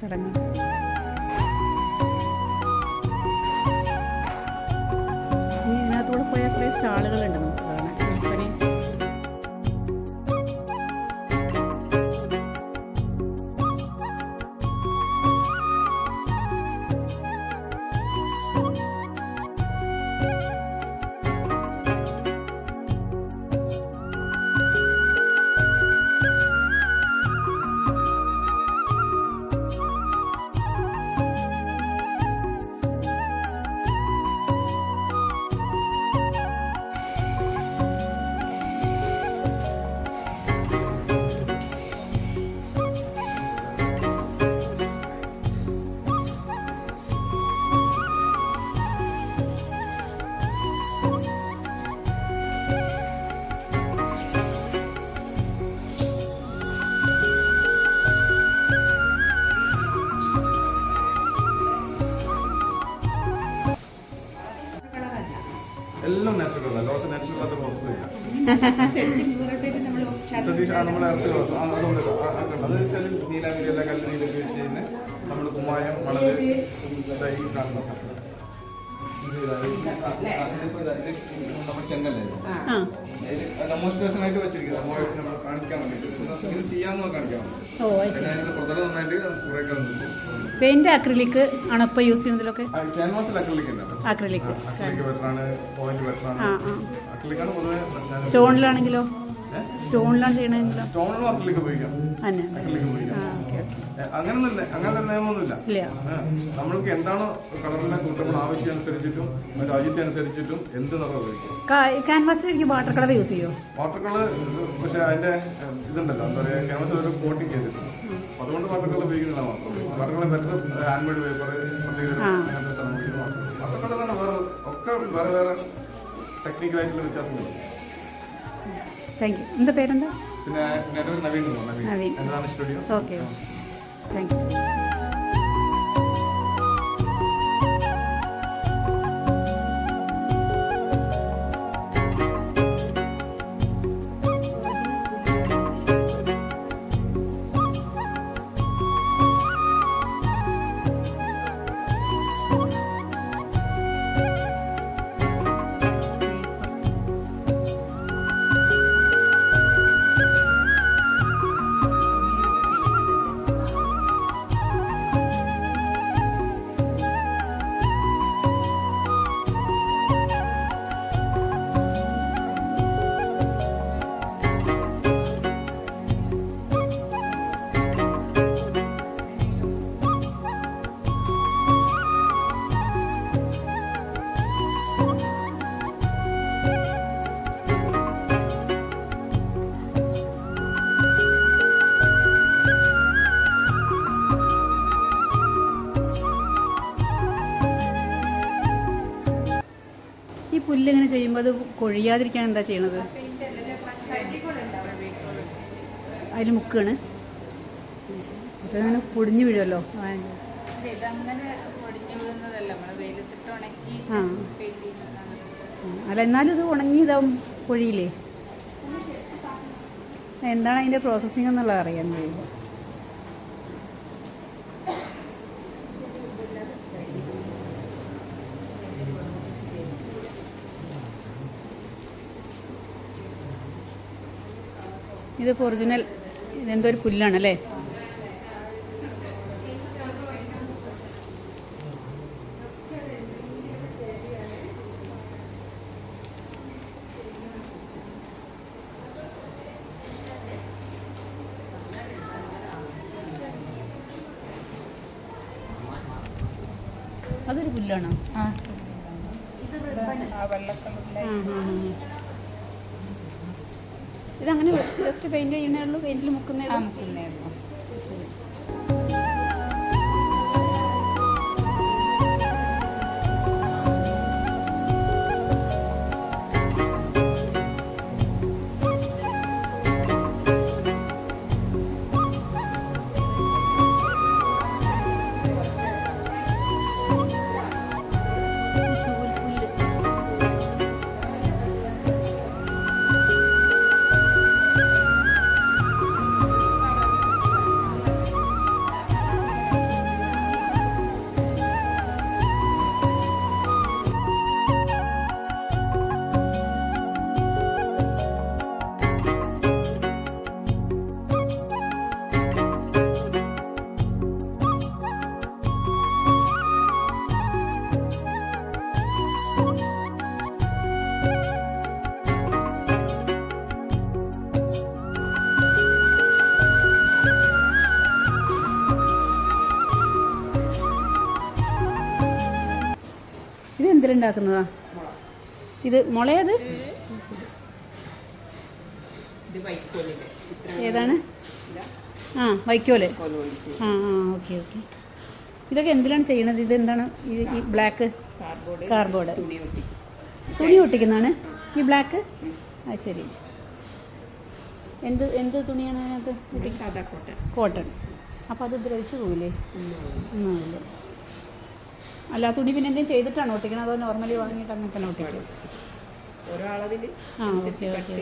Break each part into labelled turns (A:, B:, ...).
A: ചടങ്ങ്. ഇതിനകത്തൂടെ പോയാൽ കുറേ സ്റ്റാളുകളുണ്ട് നമുക്ക് കാണാൻ. വിൽപ്പനയും
B: എല്ലാം നാച്ചുറൽ അല്ല, ലോകത്ത് നാച്ചുറൽ അല്ലാത്ത പ്രോസസ്സും ഇല്ല. നമ്മൾ അതുകൊണ്ട് അത് വെച്ചാൽ നീലാമിരി അല്ല കല്ല് നീലൊക്കെ വെച്ച് കഴിഞ്ഞാൽ നമ്മൾ കുമ്മായം മണല് തൈ കാണുന്ന നമ്മൾ ചെങ്കല്ലായിരുന്നു ഡെമോൺസ്ട്രേഷൻ ആയിട്ട് വെച്ചിരിക്കുന്നത് നമ്മൾ കാണിക്കാൻ വേണ്ടിയിട്ട് ഇങ്ങനെ ചെയ്യാമെന്ന് കാണിക്കാൻ വേണ്ടി അതിന്റെ പ്രതലം നന്നായിട്ട് കുറേയൊക്കെ
A: പെയിന്റ് അക്രിലിക് ആണോ ഇപ്പോൾ യൂസ് ചെയ്യുന്നതിലൊക്കെ?
B: ക്യാൻവാസിൽ അക്രിലിക്
A: അക്രിലിക്
B: ബെറ്ററാണ്, പോയിന്റ് ബെറ്ററാണ്. അക്രിലിക്കാണ് പൊതുവെ.
A: സ്റ്റോണിലാണെങ്കിലോ? സ്റ്റോണിലാണ് ചെയ്യണമെങ്കിലോ?
B: സ്റ്റോണിലും അക്രിലിക് ഉപയോഗിക്കാം, അക്രിലിക് ഉപയോഗിക്കാം. അങ്ങനെ നിയമമൊന്നുമില്ല. നമ്മൾക്ക് എന്താണോ കളറിനെ സൂട്ടബിൾ ആവശ്യം അനുസരിച്ചിട്ടും രാജ്യത്തെ എന്ത് നിറം ഉപയോഗിക്കും.
A: ക്യാൻവാസിലേക്ക് വാട്ടർ കളർ യൂസ് ചെയ്യുമോ?
B: വാട്ടർ കളർ പക്ഷേ അതിന്റെ ഇതുണ്ടല്ലോ, എന്താ പറയുക, ക്യാൻവാസിൽ ഒരു കോട്ടിങ് ചെയ്തിട്ടുണ്ട്. അതുകൊണ്ട് വാട്ടർ കളർ ഉപയോഗിക്കുന്നില്ല മാത്രം. Water colour better hand made paper, water colour തന്നെ വേറെ ഒക്കെ വേറെ ടെക്നിക്കലായിട്ടുള്ള വ്യത്യാസമുണ്ട്.
A: Thank you. എന്താ പേരെന്താ?
B: പിന്നെ നവീൻ എന്താണ് സ്റ്റുഡിയോ.
A: Okay, thank you. ഈ പുല്ലിങ്ങനെ ചെയ്യുമ്പോൾ അത് കൊഴിയാതിരിക്കാൻ എന്താ ചെയ്യണത്? അതിൽ മുക്കാണ് അതങ്ങനെ പൊടിഞ്ഞു വീഴുമല്ലോ. അല്ല, എന്നാലും ഇത് ഉണങ്ങി ഇതാവും, കൊഴിയില്ലേ? എന്താണ് അതിൻ്റെ പ്രോസസ്സിംഗ് എന്നുള്ളത് അറിയാൻ കഴിയുമ്പോൾ. ഇതിപ്പോൾ ഒറിജിനൽ ഇതെന്തോ ഒരു പുല്ലാണല്ലേ? അതൊരു പുല്ലാണോ? ഇതങ്ങനെ ജസ്റ്റ് പെയിന്റ് ചെയ്യണേ ഉള്ളൂ? പെയിന്റിൽ മുക്കുന്നേ ഉള്ളൂ? എന്തിലുണ്ടാക്കുന്നതാ ഇത്? മുളയത് ഏതാണ്? ആ, വൈക്കോല്. ആ ആ, ഓക്കെ ഓക്കെ. ഇതൊക്കെ എന്തിലാണ് ചെയ്യണത്? ഇത് എന്താണ് ഈ ബ്ലാക്ക്? കാർഡ്ബോർഡ്. തുണി ഒട്ടിക്കുന്നതാണ് ഈ ബ്ലാക്ക്? ആ ശരി. എന്ത് തുണിയാണ് അതിനകത്ത്? കോട്ടൺ. അപ്പോൾ അത് ദ്രവിച്ചു പോകില്ലേ? ഒന്നുമില്ല. അല്ല, തുണി പിന്നെ എന്തെങ്കിലും ചെയ്തിട്ടാണ് ഒട്ടിക്കണം അതോ നോർമലി വാങ്ങിയിട്ട് അങ്ങനെ തന്നെ ഒട്ടിക്കും? ആ, ഓക്കെ ഓക്കെ ഓക്കെ.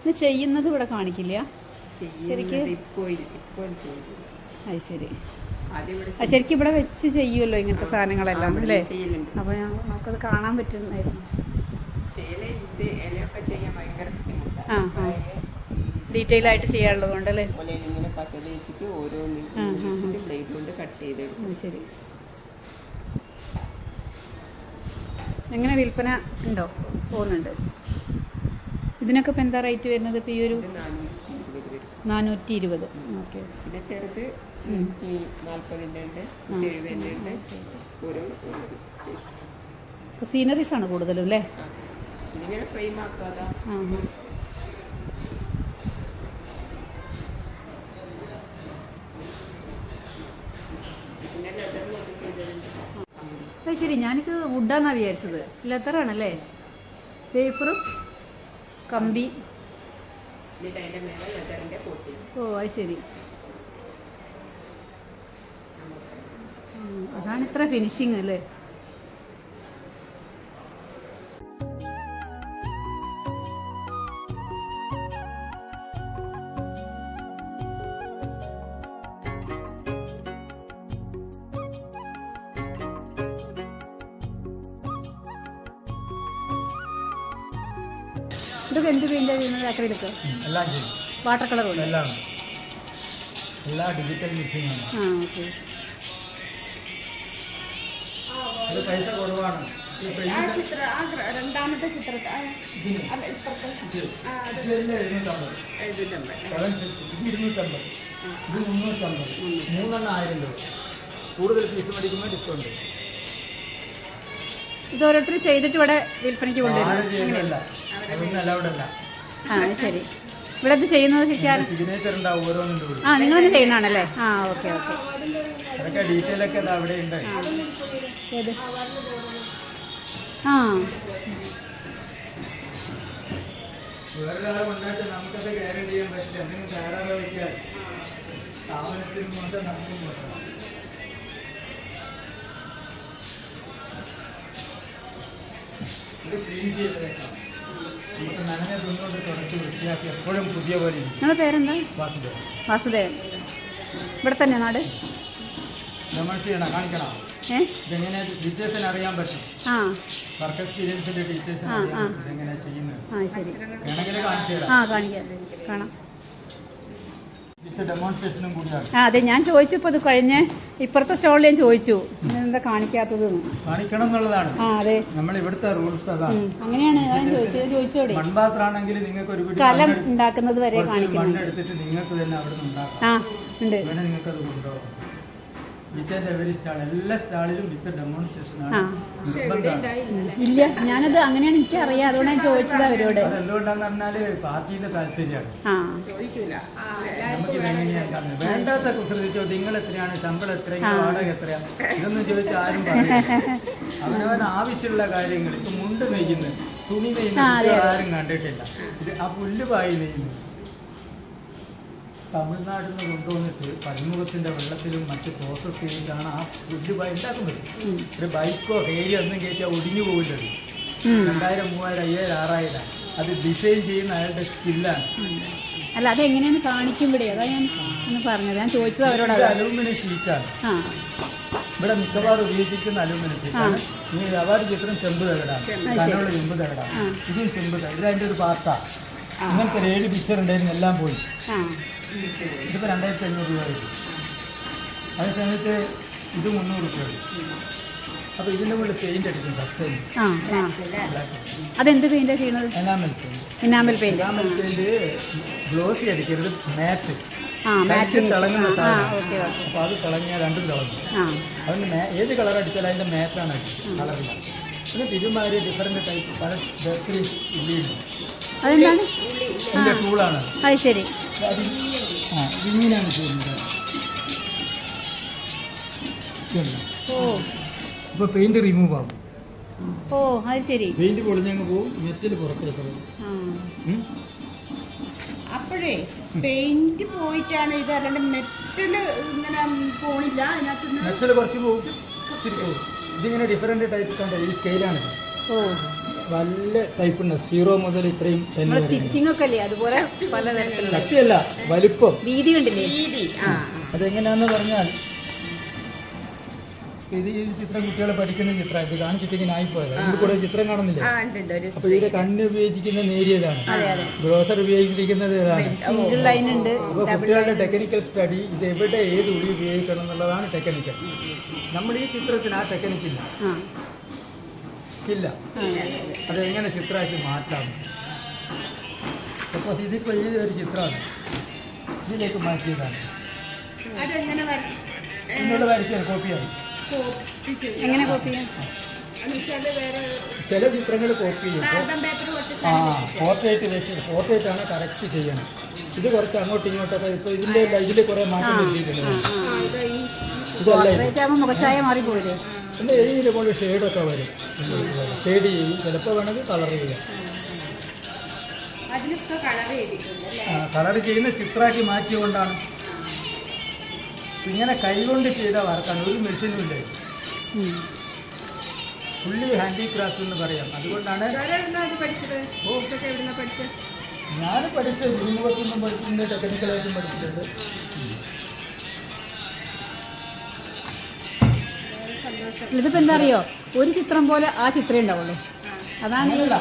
A: ഇത് ചെയ്യുന്നത് ഇവിടെ കാണിക്കില്ല ശരിക്കും? അത് ശരി. ശരിക്കും ഇവിടെ വെച്ച് ചെയ്യുമല്ലോ ഇങ്ങനത്തെ സാധനങ്ങളെല്ലാം അല്ലേ? അപ്പോൾ നമുക്കത് കാണാൻ പറ്റുന്നായിരുന്നു. ആ ആ, ഡീറ്റെയിൽ ആയിട്ട് ചെയ്യാനുള്ളത് കൊണ്ടല്ലേ? ശരി. എങ്ങനെ വിൽപ്പന ഉണ്ടോ? പോകുന്നുണ്ട്. ഇതിനൊക്കെ ഇപ്പം എന്താ റേറ്റ് വരുന്നത്? ഇപ്പോൾ ഈ ഒരു 420. ഓക്കെ.
C: ചെറുത് 40
A: സീനറീസ് ആണ് കൂടുതലും അല്ലേ? അത് ശരി. ഞാനിത് വുഡാന്നാണ് വിചാരിച്ചത്. ലെതറാണല്ലേ? പേപ്പറും കമ്പി. ഓ, അത് ശരി. അതാണ് ഇത്ര ഫിനിഷിങ് അല്ലേ? ഇതൊക്കെ എന്ത് പെയിൻ്റാണ് ചെയ്യുന്നത്? അക്രിലിക്?
D: എല്ലാം ചെയ്യും.
A: വാട്ടർ കളർ കൊണ്ട്?
D: എല്ലാം എല്ലാ ഡിജിറ്റൽ മിക്സിംഗ് ആണ്.
A: ആ, ഓക്കെ.
D: ഇത് പൈസ കുറവാണ്.
C: രണ്ടാമത്തെ ചിത്രത്തിൽ
D: 750. ഇത് 250. ഇത് 350. 3,000 രൂപ. കൂടുതൽ പീസ് മേടിക്കുമ്പോൾ ഡിസ്കൗണ്ട്.
A: ഇത് ഓരോരുത്തർ ചെയ്തിട്ട് ഇവിടെ വിൽപ്പനയ്ക്ക് കൊണ്ടുവരും?
D: അങ്ങനെയല്ല, അതൊന്നും അലൗഡ് അല്ല.
A: ആ, ശരി. ഇവിടെ ഇത് ചെയ്യുന്നത്
D: സിഗ്നേച്ചർ ഉണ്ടാവും ഓരോന്നിൻ്റെ കൂടെ.
A: ആ, നിങ്ങളൊന്ന് ചെയ്യുന്നതാണല്ലേ? ആ, ഓക്കെ ഓക്കെ.
D: അതൊക്കെ ഡീറ്റെയിൽ ഒക്കെ അത് അവിടെ ഉണ്ട്.
A: ഏത്? ആ,
D: വേറൊരാളെ ഉണ്ടായിട്ട് നമുക്കത് ക്യാരി ചെയ്യാൻ പറ്റില്ല. എന്തെങ്കിലും തയ്യാറാതെ വയ്ക്കാൻ സ്ഥാപനത്തിന് മോശം, നമുക്കും മോശമാണ്. ഇത് ക്ലീൻ ചെയ്ത് വെക്കാം. നമുക്ക് നനഞ്ഞ തുണികൊണ്ട് തുടച്ച് വൃത്തിയാക്കി എപ്പോഴും പുതിയ പോലെ.
A: നിങ്ങളുടെ പേരെന്താ?
D: വാസുദേവൻ.
A: വാസുദേവൻ. ഇവിടെ തന്നെ നാട്?
D: ഡെമോൺസ്ട്രേറ്റ് ചെയ്യണം, കാണിക്കണം. ഇതെങ്ങനെ ടീച്ചേഴ്സിന് അറിയാൻ പറ്റും.
A: ആ,
D: വർക്ക് എക്സ്പീരിയൻസിൻ്റെ ടീച്ചേഴ്സിന് അറിയാൻ പറ്റും ഇതെങ്ങനെ ചെയ്യുന്നത്.
A: ആ, ശരി.
D: വേണമെങ്കിൽ കാണിച്ചു തരാം.
A: ആ, കാണിക്കാം, കാണാം.
D: ഇത് ഡെമോൺസ്ട്രേഷനും കൂടിയാണ്.
A: ആ, അതെ. ഞാൻ ചോദിച്ചു ഇപ്പോൾ ഇത് കഴിഞ്ഞ് ഇപ്പുറത്തെ സ്റ്റോളിൽ ഞാൻ ചോദിച്ചു എന്താ കാണിക്കാത്തത്.
D: കാണിക്കണം എന്നുള്ളതാണ്.
A: ആ, അതെ.
D: നമ്മൾ ഇവിടുത്തെ റൂൾസ് അതാണ്.
A: അങ്ങനെയാണ് ഞാൻ ചോദിച്ചോടെ.
D: മൺപാത്രമാണെങ്കിൽ നിങ്ങൾക്ക് ഒരു
A: കലം ഉണ്ടാക്കുന്നത് വരെ കാണിക്കുന്നു.
D: മണ്ണെടുത്തിട്ട് നിങ്ങൾക്ക് തന്നെ അവിടെ നിന്ന് ഉണ്ടാക്കാം.
A: ആ, ഉണ്ട്.
D: വേണേ നിങ്ങൾക്ക് അത് കൊണ്ടുപോകാം. ഈച്ചേൻ്റെ എവരി സ്റ്റാൾ എല്ലാ സ്റ്റാളിലും വിത്ത് ഡെമോൺസ്ട്രേഷനാണ്.
A: ഇല്ല, ഞാനത് അങ്ങനെയാണ് എനിക്ക് അറിയാം. അതുകൊണ്ട് ഞാൻ ചോദിച്ചത് അവരോട്.
D: അതെന്തുകൊണ്ടാന്ന് പറഞ്ഞാൽ പാർട്ടിയുടെ താല്പര്യമാണ്.
A: ആ,
D: നമുക്ക് എങ്ങനെയാക്കാൻ വേണ്ടാത്ത കുസൃതിച്ചോ നിങ്ങൾ എത്രയാണ്, ശമ്പളം എത്രയാണ്, വാടക എത്രയാണ്, ഇതൊന്നും ചോദിച്ചാൽ ആരും പറയില്ല. അവനവന് ആവശ്യമുള്ള കാര്യങ്ങൾ. ഇപ്പം മുണ്ട് നെയ്യുന്നു, തുണി നെയ്യുന്നത് ആരും കണ്ടിട്ടില്ല. ഇത് ആ പുല്ല് പായി നെയ്യുന്നു. തമിഴ്നാട്ടിൽ നിന്ന് കൊണ്ടുവന്നിട്ട് പതിമുഖത്തിൻ്റെ വെള്ളത്തിലും മറ്റ് പ്രോസസ്സ് ചെയ്തിട്ടാണ് ആ പുല്ല് പായ ഉണ്ടാക്കുന്നത്. ഒരു ബൈക്കോ ഹേരിയോ ഒന്നും കയറ്റിയാൽ ഒടിഞ്ഞു പോകില്ലത്. 2000, 3000, 5000, 6000 അത് ഡിസൈൻ ചെയ്യുന്ന അയാളുടെ സ്കില്ലാണ്.
A: അല്ല, അതെങ്ങനെയാണ് കാണിക്കുമ്പോഴേ അതാ ഞാൻ ഒന്ന് പറഞ്ഞത്. ഞാൻ ചോദിച്ചത് അവരോട്.
D: അലൂമിനിയം ഷീറ്റാണ് ഇവിടെ മിക്കവാറും ഉപയോഗിച്ചിരിക്കുന്ന. അലൂമിനിയം ഷീറ്റാണ്. ഈ അവാർഡ് ചിത്രം ചെമ്പ് തകടാണ്, കനുള്ള ചെമ്പ് തകടാണ്. ഇതും ചെമ്പ് തകട്. ഇത് അതിൻ്റെ ഒരു പാർട്ടാണ്. ഇങ്ങനത്തെ 7 പിക്ചർ ഉണ്ടായിരുന്നു, എല്ലാം പോയി. ഇതിപ്പോൾ 2500 രൂപ വരും. അതേ സമയത്ത് ഇത് 300 രൂപ വരും. അപ്പോൾ ഇതിൻ്റെ കൂടെ പെയിൻ്റ് അടിക്കും ഫസ്റ്റ്.
A: അതെന്ത് പെയിൻ്റാണ് ചെയ്യുന്നത്?
D: Enamel paint.
A: Enamel paint.
D: Enamel paint glossy അടിക്കരുത്, മാറ്റ്. കരിക്ക് തിളങ്ങുന്ന
A: ആ
D: സാധനം.
A: ഓക്കെ ഓക്കെ
D: അപ്പോൾ അത് തിളങ്ങിയാൽ രണ്ടും തിളങ്ങും.
A: ആ
D: അതിന് ഏത് കളർ അടിച്ചാലും അതിൻ്റെ മേത്താണ് കളറില്ല. എന്നിട്ട് ഇതുമാതിരി ഡിഫറെൻറ്റ് ടൈപ്പ് പല ബേക്കറി ഉള്ളിയുണ്ട്.
A: അതെന്താണ്
D: ഇതിൻ്റെ ടൂളാണ്
A: അത് ശരി
D: അത്. ഇങ്ങനെയാണ് ചെയ്യുന്നത്.
A: ഓ
D: ഇപ്പോൾ പെയിൻറ് റിമൂവ് ആകും.
A: ഓ അത് ശരി
D: പെയിൻറ് പൊളിഞ്ഞങ്ങ് പോവും, മെറ്റൽ പുറത്തേക്ക് പോകും.
A: ആ
C: അപ്പോഴേ പെയിന്റ് പോയിട്ടാണ് ഇത്, അല്ലാണ്ട് മെറ്റല് ഇങ്ങനെ പോണില്ല അതിനകത്ത്.
D: മെറ്റൽ കുറച്ച് പോവും, ഇത്തിരി പോവും. ഇതിങ്ങനെ ഡിഫറെൻറ്റ് ടൈപ്പ് കണ്ട ഈ സ്കെയിലാണിത്.
A: ഓ
D: നല്ല ടൈപ്പ് ഉണ്ട്. 0 മുതൽ ഇത്രയും 10 വരെ.
A: സ്റ്റിച്ചിങ് ഒക്കെ അല്ലേ അതുപോലെ പല തരത്തിലുള്ള
D: ശക്തിയല്ല, വലിപ്പം.
A: വീതി കണ്ടില്ലേ
C: രീതി
D: അതെങ്ങനെയാന്ന് പറഞ്ഞാൽ ഇത് ഈ ചിത്രം കുട്ടികൾ പഠിക്കുന്ന ചിത്രം ഇത് കാണിച്ചിട്ട് ഇങ്ങനെ ആയിപ്പോയത്. ഇതിൽ കൂടെ ചിത്രം കാണുന്നില്ലേ?
C: ഒരു
D: അപ്പൊ ഇതിന്റെ കണ്ണ് ഉപയോഗിച്ചിരിക്കുന്ന നേരിയതാണ്,
A: അതെ അതെ
D: ബ്രോസർ ഉപയോഗിച്ചിരിക്കുന്നത് ഇതാണ്.
A: സിംഗിൾ ലൈൻ ഉണ്ട്
D: അപ്പോൾ കുട്ടികളുടെ ടെക്നിക്കൽ സ്റ്റഡി ഇത് എവിടെ ഏത് ഉളി ഉപയോഗിക്കണം എന്നുള്ളതാണ് ടെക്നിക്കൽ. നമ്മൾ ഈ ചിത്രത്തിന് ആ ടെക്നിക്കില്ല,
A: ആ
D: സ്കില്ല. അതെങ്ങനെ ചിത്രമാക്കി മാറ്റാം. സപ്പോസ് ഇതിപ്പോൾ ഈ ഒരു ചിത്രമാണ്, ഇതിലേക്ക് മാറ്റിയതാണ്.
C: അതെങ്ങനെ
D: എന്നോട് വരയ്ക്കുകയാണ്, കോപ്പിയാണ്.
A: എങ്ങനെ കോപ്പി ചെയ്യാം
C: വേറെ
D: ചില ചിത്രങ്ങൾ കോപ്പി ചെയ്യും.
C: കാർബൺ പേപ്പർ തൊട്ട്
D: പോർട്രേറ്റ് വെച്ച് പോർട്രേറ്റാണ് കറക്റ്റ് ചെയ്യണം. ഇത് കുറച്ച് അങ്ങോട്ടും ഇങ്ങോട്ടൊക്കെ ഇപ്പോൾ ഇതിൽ കുറേ മാറ്റം വരുത്തിയിട്ടുണ്ട്. ഇതല്ല ഇത്.
A: റേറ്റ് ആകുമ്പോൾ മുഖച്ഛായ മാറിപ്പോയില്ലേ
D: പിന്നെ എഴുതിയില്ല പോലെ ഷെയ്ഡൊക്കെ വരും. ഷെയ്ഡ് ചെയ്യും, ചിലപ്പോൾ വേണമെങ്കിൽ കളർ ചെയ്യാം.
C: അതിനൊക്കെ കളർ ചെയ്തിട്ടുണ്ട്.
D: കളർ ചെയ്യുന്ന ചിത്രമാക്കി മാറ്റിയതുകൊണ്ടാണ്. ഇങ്ങനെ കൈകൊണ്ട് ചെയ്ത വർക്കാണ്, ഒരു മെഷീനും ഇല്ല. ഫുള്ളി ഹാൻഡിക്രാഫ്റ്റ് എന്ന് പറയാം. അതുകൊണ്ടാണ്
C: പഠിച്ചത്. ഇതൊക്കെ എവിടുന്ന പഠിച്ചത്?
D: ഞാൻ പഠിച്ചത് യൂണിവേഴ്സിറ്റിന്നും പഠിച്ചിട്ടുണ്ട്, ടെക്നിക്കലായിട്ടും പഠിച്ചിട്ടുണ്ട്.
A: ഇതിപ്പോൾ എന്താ അറിയോ, ഒരു ചിത്രം പോലെ ആ ചിത്രമേ ഉണ്ടാവുള്ളൂ. അതാണ് ഈ
D: അങ്ങനെയല്ല,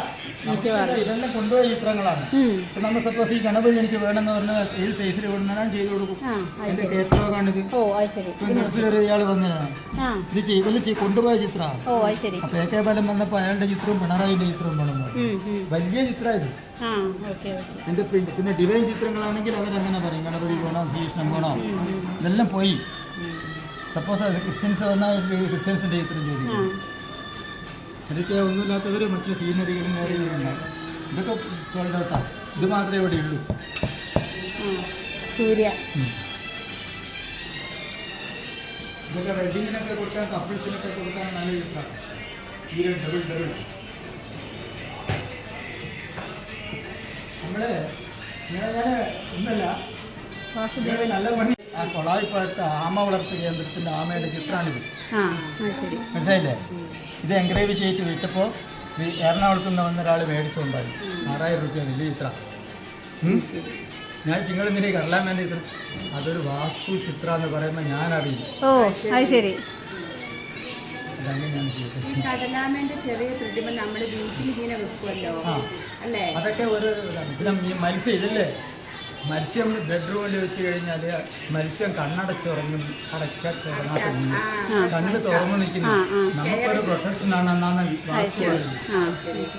A: മിക്കവാറും
D: ഇതെല്ലാം കൊണ്ടുപോയ ചിത്രങ്ങളാണ്. ഇപ്പൊ നമ്മൾ സപ്പോസ് ഈ ഗണപതി എനിക്ക് വേണമെന്ന് പറഞ്ഞാൽ ഏത് സൈസിൽ വേണമെന്ന് ഞാൻ ചെയ്ത് കൊടുക്കും.
A: ആ അത്
D: എന്റെ
A: ശരി
D: കേറ്റോകാണിത്.
A: ഓ അത് ശരി
D: ഗൾഫിലൊരു ഇയാൾ വന്നതാണ്,
A: ആ
D: ഇത് ഇതെല്ലാം കൊണ്ടുപോയ ചിത്രമാണ്.
A: ഓ അത് ശരി
D: അപ്പൊ AK ബാലൻ വന്നപ്പോൾ അയാളുടെ ചിത്രവും പിണറായിന്റെ ചിത്രവും വേണമെന്ന് പറഞ്ഞു. വലിയ ചിത്രം ഇത്.
A: ആ ഓക്കെ ഓക്കെ
D: എന്റെ പ്രിന്റ്. പിന്നെ ഡിവൈൻ ചിത്രങ്ങളാണെങ്കിൽ അവരങ്ങനെ പറയും, ഗണപതി വേണം, ശ്രീകൃഷ്ണൻ വേണം, ഇതെല്ലാം പോയി. സപ്പോസ് അത് ക്രിസ്ത്യൻസ് വന്നാൽ ക്രിസ്ത്യൻസിന്റെ ചിത്രം ചോദിക്കും. ഇതൊക്കെ ഒന്നുമില്ലാത്തവർ മറ്റു സീനറികളും കാര്യങ്ങളും ഉണ്ടാകും. ഇതൊക്കെ സോൾഡ് ഔട്ടാണ്. ഇത് മാത്രമേ ഇവിടെ ഉള്ളൂ.
A: സൂര്യ
D: ഇതൊക്കെ വെഡിങ്ങിനൊക്കെ കൊടുക്കാൻ, കപ്പിൾസിനൊക്കെ കൊടുക്കാൻ നല്ല ചിത്രമാണ്. ഈ ഡബിൾ നമ്മള് ഞാൻ ഒന്നല്ല,
A: വാസുദേവൻ
D: നല്ല പണി. ആ കൊളായിപ്പാലത്തെ ആമ വളർത്ത് കേന്ദ്രത്തിൻ്റെ ആമയുടെ ചിത്രമാണിത്.
A: ആ അത് ശരി
D: മനസ്സിലായില്ലേ? ഇത് എൻഗ്രേവ് ചെയ്തിട്ട് വെച്ചപ്പോൾ എറണാകുളത്ത് നിന്ന് വന്ന ഒരാൾ മേടിച്ചുകൊണ്ടായി. 6000 രൂപയാണ് വലിയ ചിത്രം. ഞാൻ ചിങ്ങളെന്തിനേ കറലാമേൻ്റെ ചിത്രം, അതൊരു വാസ്തു ചിത്രം എന്ന് പറയുമ്പോൾ ഞാൻ അറിയില്ല.
A: ഓ അത് ശരി
D: അതങ്ങനെയാണ് ചെയ്തത്.
C: ഈ കടലാമേന്റെ ചെറിയ പ്രതിമ നമ്മുടെ വീട്ടിൽ ഇങ്ങനെ വെക്കുമല്ലോ
D: ആ
C: അല്ലേ?
D: അതൊക്കെ ഒരു പിന്നെ ഈ മത്സ്യം ഇതല്ലേ, മത്സ്യം ബെഡ്റൂമിൽ വെച്ച് കഴിഞ്ഞാൽ മത്സ്യം കണ്ണടച്ചുറങ്ങും, അടച്ചുറങ്ങാത്ത കണ്ണ് തുറന്നു നിൽക്കുന്നു. നമുക്കൊരു പ്രൊട്ടക്ഷനാണ് എന്നാണ് വാസ്തു പറയുന്നത്.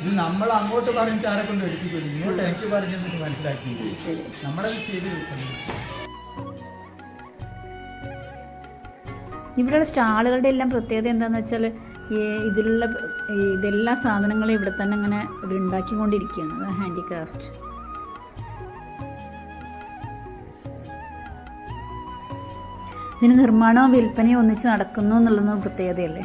D: ഇത് നമ്മൾ അങ്ങോട്ട് പറഞ്ഞിട്ട് ആരെ കൊണ്ട് എടുപ്പിക്കില്ല, ഇങ്ങോട്ട് എനിക്ക് പറഞ്ഞെന്നിട്ട് മനസ്സിലാക്കി നമ്മളത് ചെയ്ത് കിട്ടുന്നു.
A: ഇവിടെയുള്ള സ്റ്റാളുകളുടെ എല്ലാം പ്രത്യേകത എന്താണെന്ന് വെച്ചാൽ ഇതിലുള്ള ഇതെല്ലാ സാധനങ്ങളും ഇവിടെ തന്നെ ഇങ്ങനെ ഉണ്ടാക്കിക്കൊണ്ടിരിക്കുകയാണ്. അത് ഹാൻഡിക്രാഫ്റ്റ്. ഇതിന് നിർമ്മാണവും വിൽപ്പനയും ഒന്നിച്ച് നടക്കുന്നു എന്നുള്ളതും പ്രത്യേകതയല്ലേ.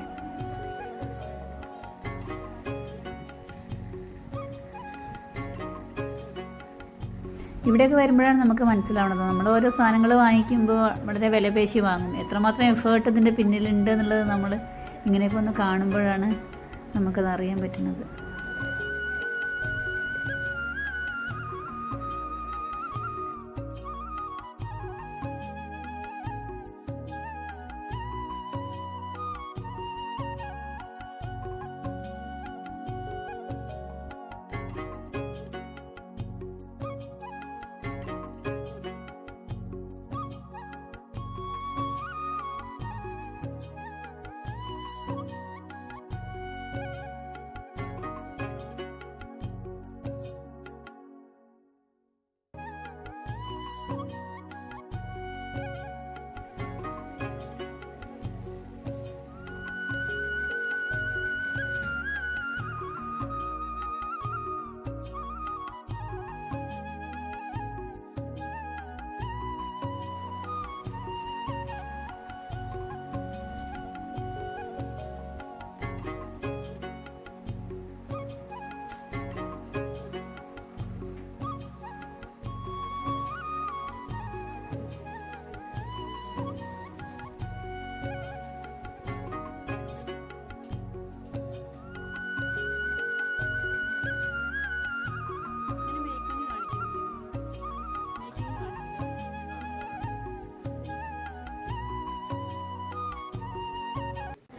A: ഇവിടെയൊക്കെ വരുമ്പോഴാണ് നമുക്ക് മനസ്സിലാവുന്നത്, നമ്മൾ ഓരോ സാധനങ്ങൾ വാങ്ങിക്കുമ്പോൾ വളരെ വിലപേശി വാങ്ങും. എത്രമാത്രം എഫേർട്ട് ഇതിൻ്റെ പിന്നിലുണ്ട് എന്നുള്ളത് നമ്മൾ ഇങ്ങനെയൊക്കെ ഒന്ന് കാണുമ്പോഴാണ് നമുക്കത് അറിയാൻ പറ്റുന്നത്.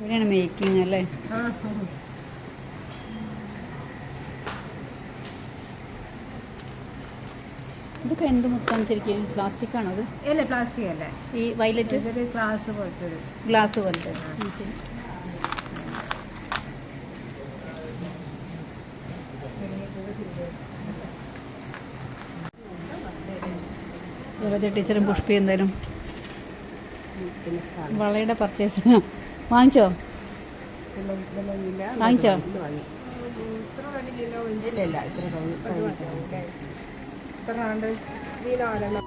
A: ഇവിടെയാണ് മേക്കിംഗ് അല്ലേ? ഇതൊക്കെ എന്ത് മുത്താണ് ശരിക്കും? പ്ലാസ്റ്റിക് ആണോ അത്?
C: അല്ലേ പ്ലാസ്റ്റിക് അല്ലേ,
A: ഈ വയലറ്റ്
C: ഇതൊരു ഗ്ലാസ് പോലത്തെ ഒരു
A: ഗ്ലാസ് പോലത്തെ. ശരി. ജലജ ടീച്ചറും പുഷ്പി എന്തായാലും വളയുടെ പർച്ചേസിന് വാങ്ങിച്ചോ? വാങ്ങിച്ചോ?
C: ഇത്ര കണ്ടില്ലല്ലോ. ഇല്ല ഇത്ര കണ്ട് ഈ 4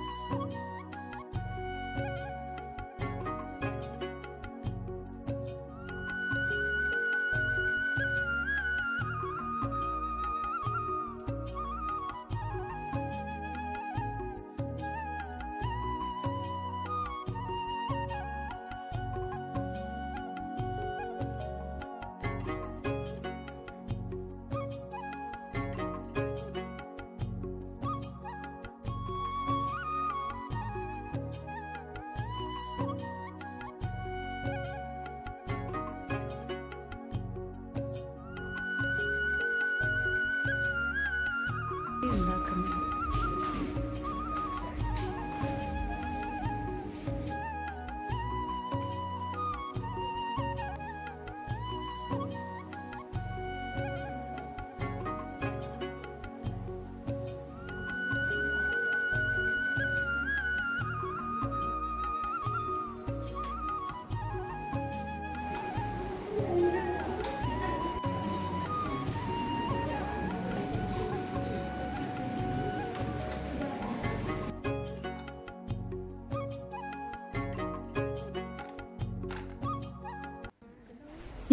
A: ഉണ്ടാക്കുന്നത്.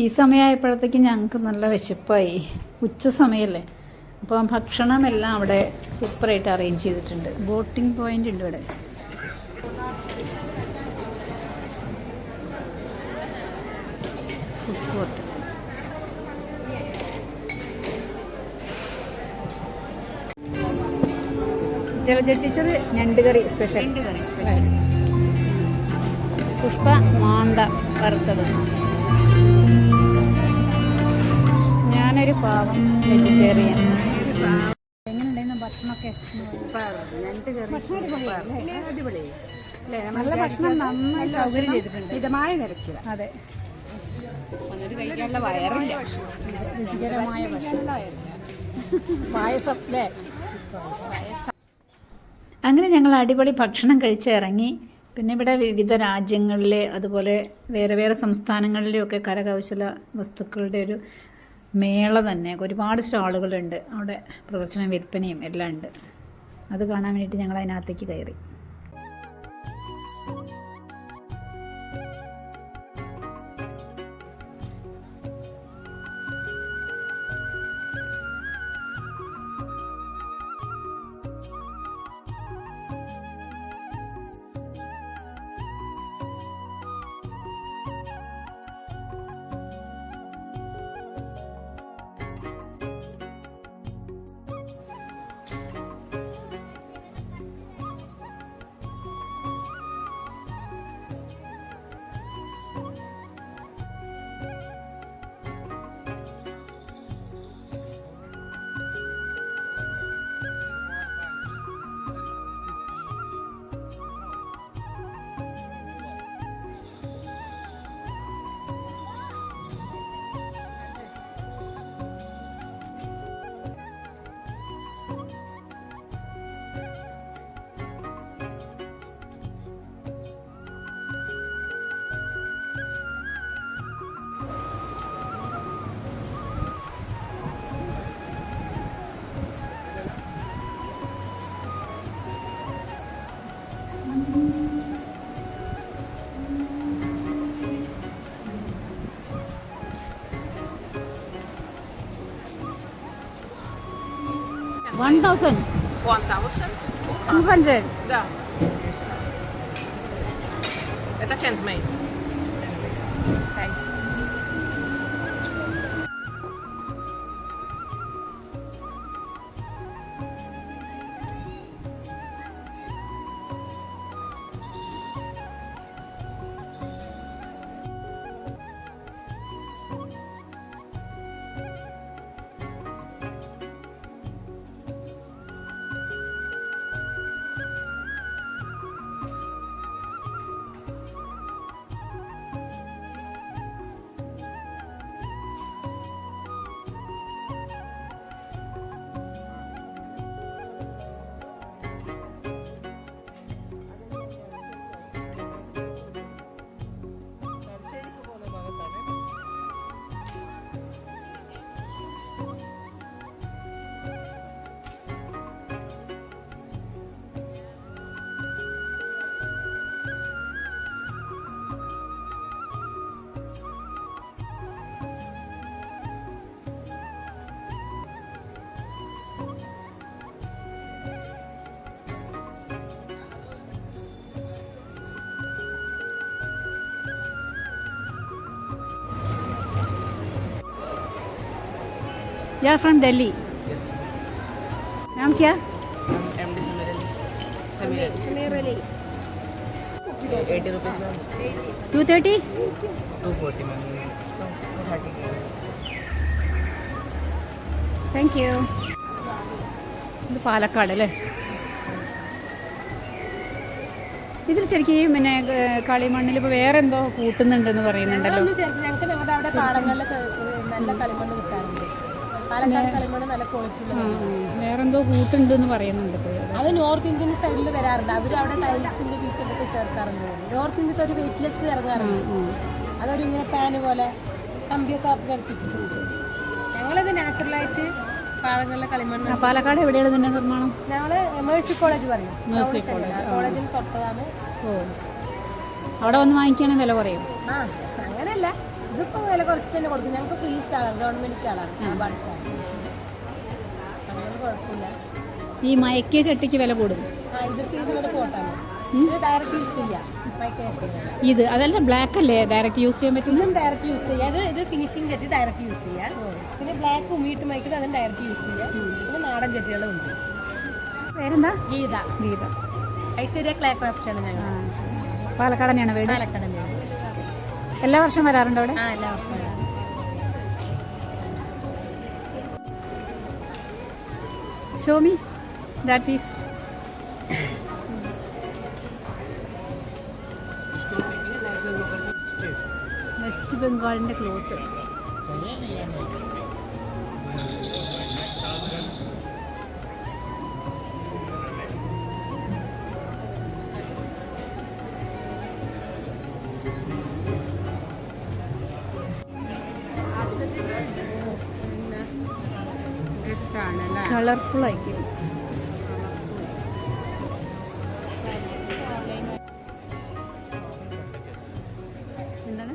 A: ഈ സമയമായപ്പോഴത്തേക്കും ഞങ്ങൾക്ക് നല്ല വിശപ്പായി. ഉച്ച സമയമല്ലേ, അപ്പം ഭക്ഷണമെല്ലാം അവിടെ സൂപ്പറായിട്ട് അറേഞ്ച് ചെയ്തിട്ടുണ്ട്. ബോട്ടിംഗ് പോയിന്റ് ഉണ്ട് ഇവിടെ. Food court. ജലജ ടീച്ചർ ഞണ്ട് കറി സ്പെഷ്യൽ. പുഷ്പ മാന്ത വറുത്തത്. ഞാനൊരു പാവം വെജിറ്റേറിയൻ. എങ്ങനെയുണ്ടായിരുന്നു ഭക്ഷണമൊക്കെ?
C: അടിപൊളി അല്ലേ?
A: നല്ല ഭക്ഷണം, നന്നായി സൗകര്യം ചെയ്തിട്ടുണ്ട്.
C: മിതമായ നിരക്കിൽ.
A: അതെ,
C: കഴിക്കാനുള്ള വയറില്ല.
A: രുചികരമായ ഭക്ഷണം. പായസം അല്ലേ? അങ്ങനെ ഞങ്ങൾ അടിപൊളി ഭക്ഷണം കഴിച്ചിറങ്ങി. പിന്നെ ഇവിടെ വിവിധ രാജ്യങ്ങളിലെ അതുപോലെ വേറെ വേറെ സംസ്ഥാനങ്ങളിലെയൊക്കെ കരകൗശല വസ്തുക്കളുടെ ഒരു മേള തന്നെ. ഒരുപാട് സ്റ്റാളുകളുണ്ട് അവിടെ, പ്രദർശന വിൽപ്പനയും എല്ലാം ഉണ്ട്. അത് കാണാൻ വേണ്ടിയിട്ട് ഞങ്ങൾ അതിനകത്തേക്ക് കയറി. $1,200.
C: Да. Это handmade. Thanks.
A: या फ्रॉम दिल्ली. नाम क्या?
E: MD Samir Ali. 80 rupees ma'am.
A: 230.
E: 240 ma'am. 230.
A: Thank you. ഇത് പാലക്കാട് അല്ലേ? ഇതിൽ ശരിക്കും പിന്നെ കളിമണ്ണിൽ ഇപ്പോൾ വേറെ എന്തോ കൂട്ടുന്നുണ്ടെന്ന് പറയുന്നുണ്ടല്ലോ.
C: ഞങ്ങൾക്ക് ഞങ്ങളുടെ അവിടെ പാടങ്ങളിലൊക്കെ നല്ല കളിമണ്ണ് കിട്ടാറുണ്ട്. പാലക്കാട് കളിമണ്ണ് നല്ല ക്വാളിറ്റി.
A: വേറെന്തോ കൂട്ടുണ്ടെന്ന് പറയുന്നുണ്ട്.
C: അത് നോർത്ത് ഇന്ത്യൻ സൈഡിൽ വരാറുണ്ട്. അവർ അവിടെ ടൈൽസിന്റെ പീസൊക്കെ ചേർക്കാറുണ്ട്. നോർത്ത് ഇന്ത്യക്ക് ഒരു വെയിറ്റ്ലെസ് ഇറങ്ങാറുണ്ട്. അതൊരു ഇങ്ങനെ പാന് പോലെ കമ്പിയൊക്കെ ഘടിപ്പിച്ചിട്ട്. ഞങ്ങളത് നാച്ചുറലായിട്ട് പാടങ്ങളിലെ കളിമണ്ണ്.
A: പാലക്കാട് എവിടെയാണ് ഇതിന്റെ നിർമ്മാണം?
C: ഞങ്ങള് മേഴ്സി കോളേജ് പറയും. മേഴ്സി കോളേജിന് തൊട്ടതാണ്.
A: ഓ, അവിടെ വന്ന് വാങ്ങിക്കുകയാണെങ്കിൽ വില കുറയും?
C: ആ, അങ്ങനെയല്ല, ഇതിപ്പോ വില കുറച്ചിട്ട് തന്നെ കൊടുക്കും. ഞങ്ങൾക്ക് ഫ്രീ സ്റ്റാളാണ്, ഗവൺമെന്റ് സ്റ്റാളാണ്, നാബാർഡ് സ്റ്റാൾ. അങ്ങനെ കുഴപ്പമില്ല.
A: ഈ മയക്കിയ ചട്ടിക്ക് വില കൂടും?
C: ഇത് സീസണോട് പോട്ടാണ്. ഇത് ഡയറക്റ്റ് യൂസ് ചെയ്യാം.
A: ഇത് അതല്ല, ബ്ലാക്ക് അല്ലേ ഡയറക്റ്റ് യൂസ് ചെയ്യാൻ പറ്റും?
C: ഇതും ഡയറക്റ്റ് യൂസ് ചെയ്യാം. ഇത് ഫിനിഷിംഗ് ചട്ടി ഡയറക്റ്റ് യൂസ് ചെയ്യാം. പിന്നെ ബ്ലാക്ക് ഉമ്മിയിട്ട് മയക്കുന്നത് അതും ഡയറക്റ്റ് യൂസ് ചെയ്യാം. പിന്നെ നാടൻ ചട്ടികളും ഉണ്ട്.
A: പേരെന്താ?
C: ഗീത.
A: ഗീത.
C: ഐശ്വര്യ ക്ലേ ക്രാഫ്റ്റാണ് ഞങ്ങൾ.
A: പാലക്കാട് തന്നെയാണ് വീട്?
C: പാലക്കാട് തന്നെയാണ്.
A: എല്ലാ വർഷവും വരാറുണ്ടോ അവിടെ?
C: ആ, എല്ലാ വർഷവും.
A: Show me that piece. West ബംഗാളിൻ്റെ ക്ലോത്ത്. കളർഫുൾ ആയിരിക്കും. എന്താണ്?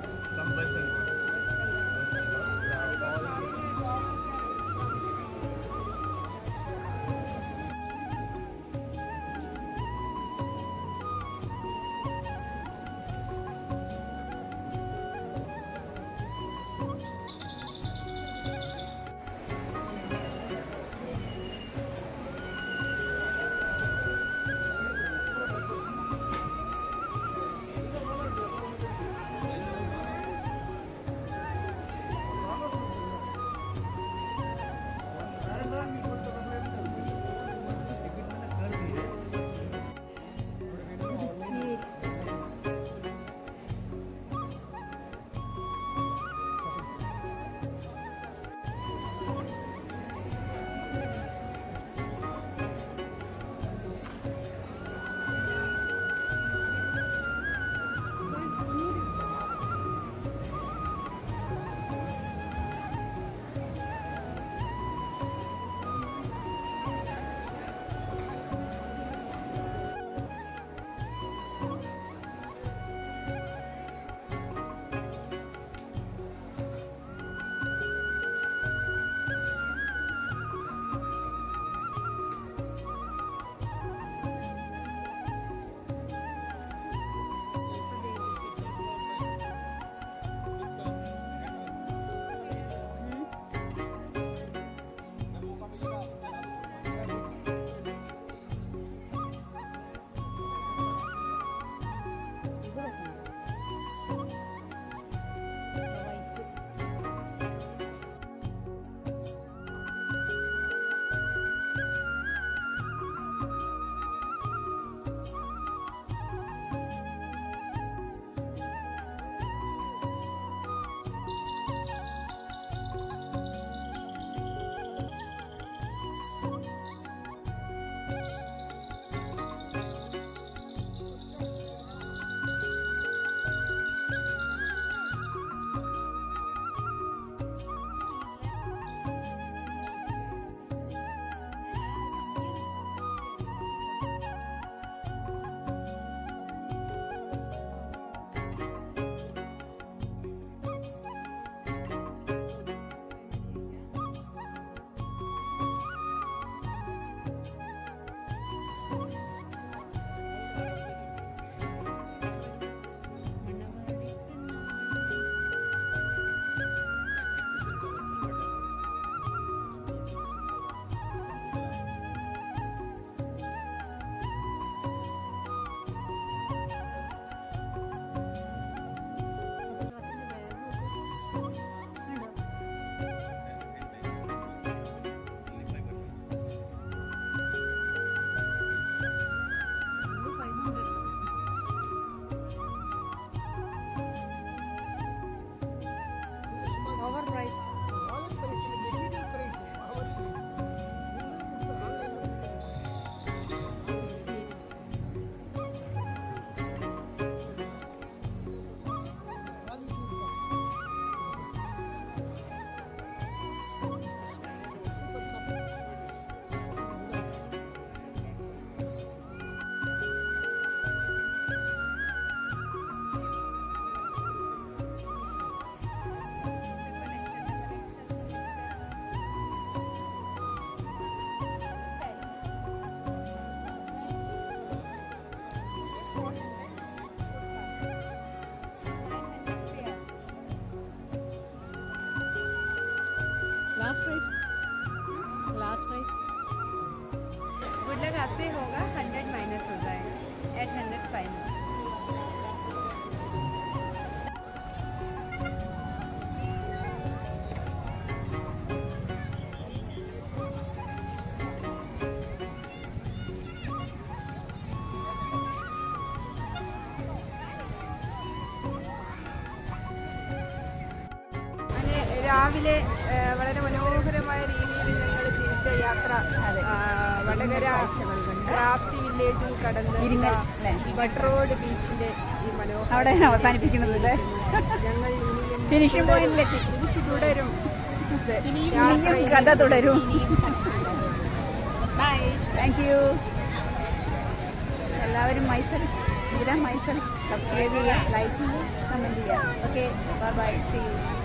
A: लास्ट प्राइस
F: वुड लगाते होगा 100 माइनस हो जाएगा 800 फाइनल രാവിലെ വളരെ മനോഹരമായ രീതിയിൽ ഞങ്ങൾ തിരിച്ച യാത്ര വടകര ക്രാഫ്റ്റ് വില്ലേജും കടന്ന് ബട്ട്റോഡ് ബീച്ചിന്റെ ഈ മനോഹര
A: അവിടെ അവസാനിപ്പിക്കുന്നത് അല്ലേ
F: ഞങ്ങൾ
A: ഫിനിഷിംഗ് പോയിന്റിലെത്തി
F: തിരിച്ചു തുടരും
A: ഇനിയും കഥ തുടരും താങ്ക് യു എല്ലാവരും മൈസെൽഫ് സബ്സ്ക്രൈബ് ചെയ്യുക ലൈക്ക് ചെയ്യുക കമൻറ്റ് ചെയ്യുക ഓക്കെ ബൈ സീ യു